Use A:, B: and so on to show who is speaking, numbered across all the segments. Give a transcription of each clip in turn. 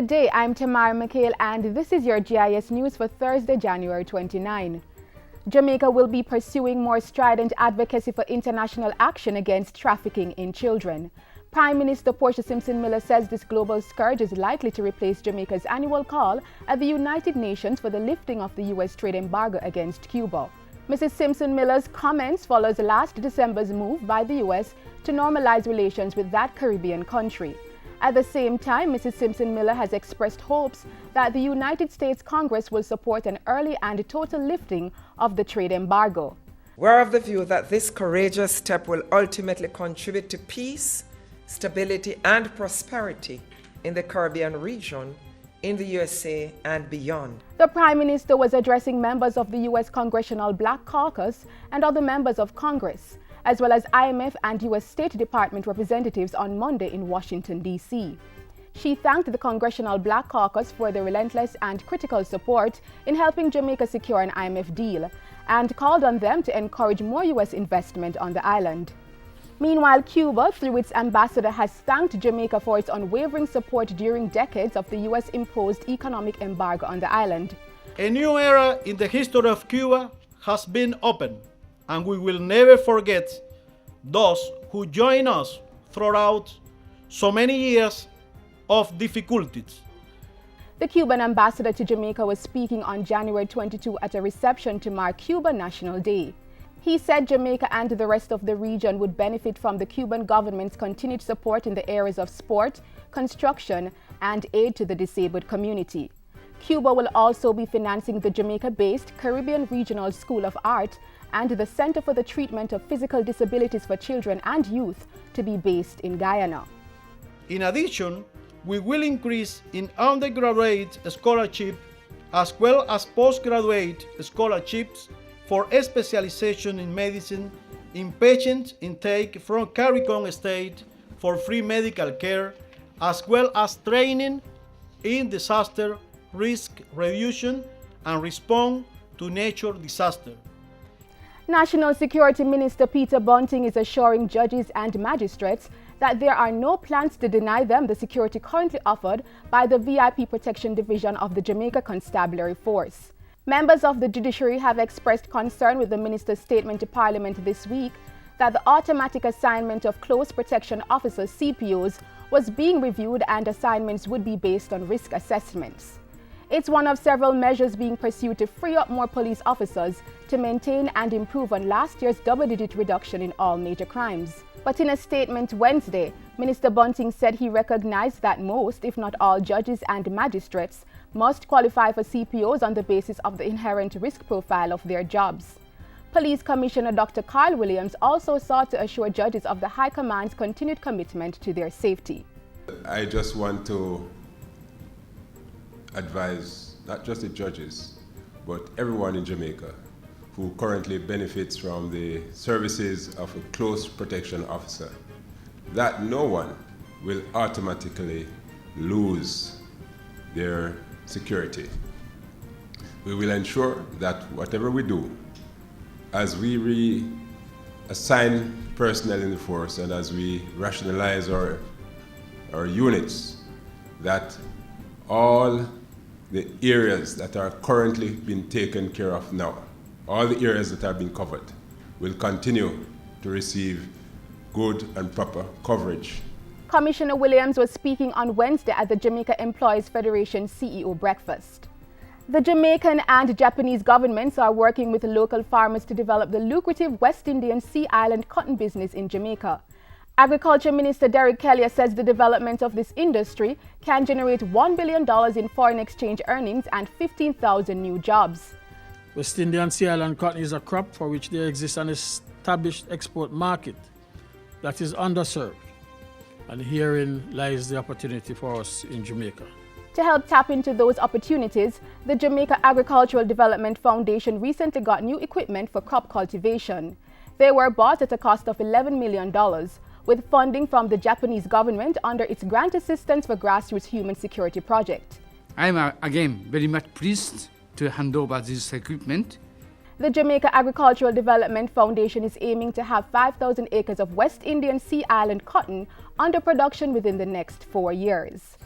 A: Good day, I'm Tamara McHale and this is your JIS news for Thursday, January 29. Jamaica will be pursuing more strident advocacy for international action against trafficking in children. Prime Minister Portia Simpson-Miller says this global scourge is likely to replace Jamaica's annual call at the United Nations for the lifting of the U.S. trade embargo against Cuba. Mrs. Simpson-Miller's comments follows last December's move by the U.S. to normalize relations with that Caribbean country. At the same time, Mrs. Simpson-Miller has expressed hopes that the United States Congress will support an early and total lifting of the trade embargo.
B: We're of the view that this courageous step will ultimately contribute to peace, stability, and prosperity in the Caribbean region, in the USA, and beyond.
A: The Prime Minister was addressing members of the U.S. Congressional Black Caucus and other members of Congress, as well as IMF and U.S. State Department representatives on Monday in Washington, D.C. She thanked the Congressional Black Caucus for their relentless and critical support in helping Jamaica secure an IMF deal and called on them to encourage more U.S. investment on the island. Meanwhile, Cuba, through its ambassador, has thanked Jamaica for its unwavering support during decades of the U.S.-imposed economic embargo on the island.
C: A new era in the history of Cuba has been opened, and we will never forget those who joined us throughout so many years of difficulties.
A: The Cuban ambassador to Jamaica was speaking on January 22 at a reception to mark Cuba National Day. He said Jamaica and the rest of the region would benefit from the Cuban government's continued support in the areas of sport, construction, and aid to the disabled community. Cuba will also be financing the Jamaica-based Caribbean Regional School of Art and the Center for the Treatment of Physical Disabilities for Children and Youth to be based in Guyana.
C: In addition, we will increase in undergraduate scholarship as well as postgraduate scholarships for specialization in medicine, inpatient intake from CARICOM State for free medical care, as well as training in disaster risk reduction and response to nature disaster.
A: National Security Minister Peter Bunting is assuring judges and magistrates that there are no plans to deny them the security currently offered by the VIP Protection Division of the Jamaica Constabulary Force. Members of the judiciary have expressed concern with the minister's statement to Parliament this week that the automatic assignment of close protection officers CPOs was being reviewed and assignments would be based on risk assessments. It's one of several measures being pursued to free up more police officers to maintain and improve on last year's double-digit reduction in all major crimes. But in a statement Wednesday, Minister Bunting said he recognized that most, if not all, judges and magistrates must qualify for CPOs on the basis of the inherent risk profile of their jobs. Police Commissioner Dr. Carl Williams also sought to assure judges of the High Command's continued commitment to their safety.
D: I just want to advise not just the judges, but everyone in Jamaica who currently benefits from the services of a close protection officer, that no one will automatically lose their security. We will ensure that whatever we do, as we reassign personnel in the force and as we rationalize our units, that all the areas that are currently being taken care of now, all the areas that have been covered, will continue to receive good and proper coverage.
A: Commissioner Williams was speaking on Wednesday at the Jamaica Employees Federation CEO breakfast. The Jamaican and Japanese governments are working with local farmers to develop the lucrative West Indian Sea Island cotton business in Jamaica. Agriculture Minister Derek Kelly says the development of this industry can generate $1 billion in foreign exchange earnings and 15,000 new jobs.
E: West Indian Sea Island cotton is a crop for which there exists an established export market that is underserved, and herein lies the opportunity for us in Jamaica.
A: To help tap into those opportunities, the Jamaica Agricultural Development Foundation recently got new equipment for crop cultivation. They were bought at a cost of $11 million, with funding from the Japanese government under its Grant Assistance for Grassroots Human Security Project.
F: I am again very much pleased to hand over this equipment.
A: The Jamaica Agricultural Development Foundation is aiming to have 5,000 acres of West Indian Sea Island cotton under production within the next 4 years.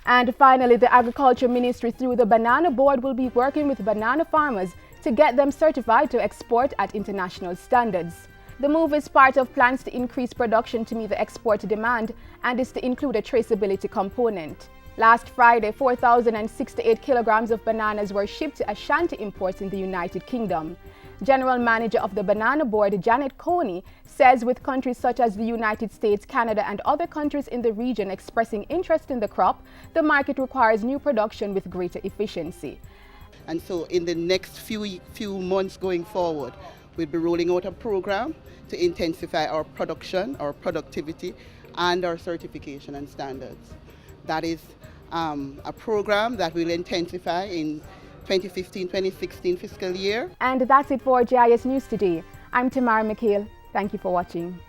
A: And finally, the Agriculture Ministry through the Banana Board will be working with banana farmers to get them certified to export at international standards. The move is part of plans to increase production to meet the export demand and is to include a traceability component. Last Friday, 4,068 kilograms of bananas were shipped to Ashanti Imports in the United Kingdom. General Manager of the Banana Board, Janet Coney, says with countries such as the United States, Canada, and other countries in the region expressing interest in the crop, the market requires new production with greater efficiency.
G: And so in the next few months going forward, we'll be rolling out a program to intensify our production, our productivity, and our certification and standards. That is a program that will intensify in 2015-2016 fiscal year.
A: And that's it for JIS News today. I'm Tamara McHale. Thank you for watching.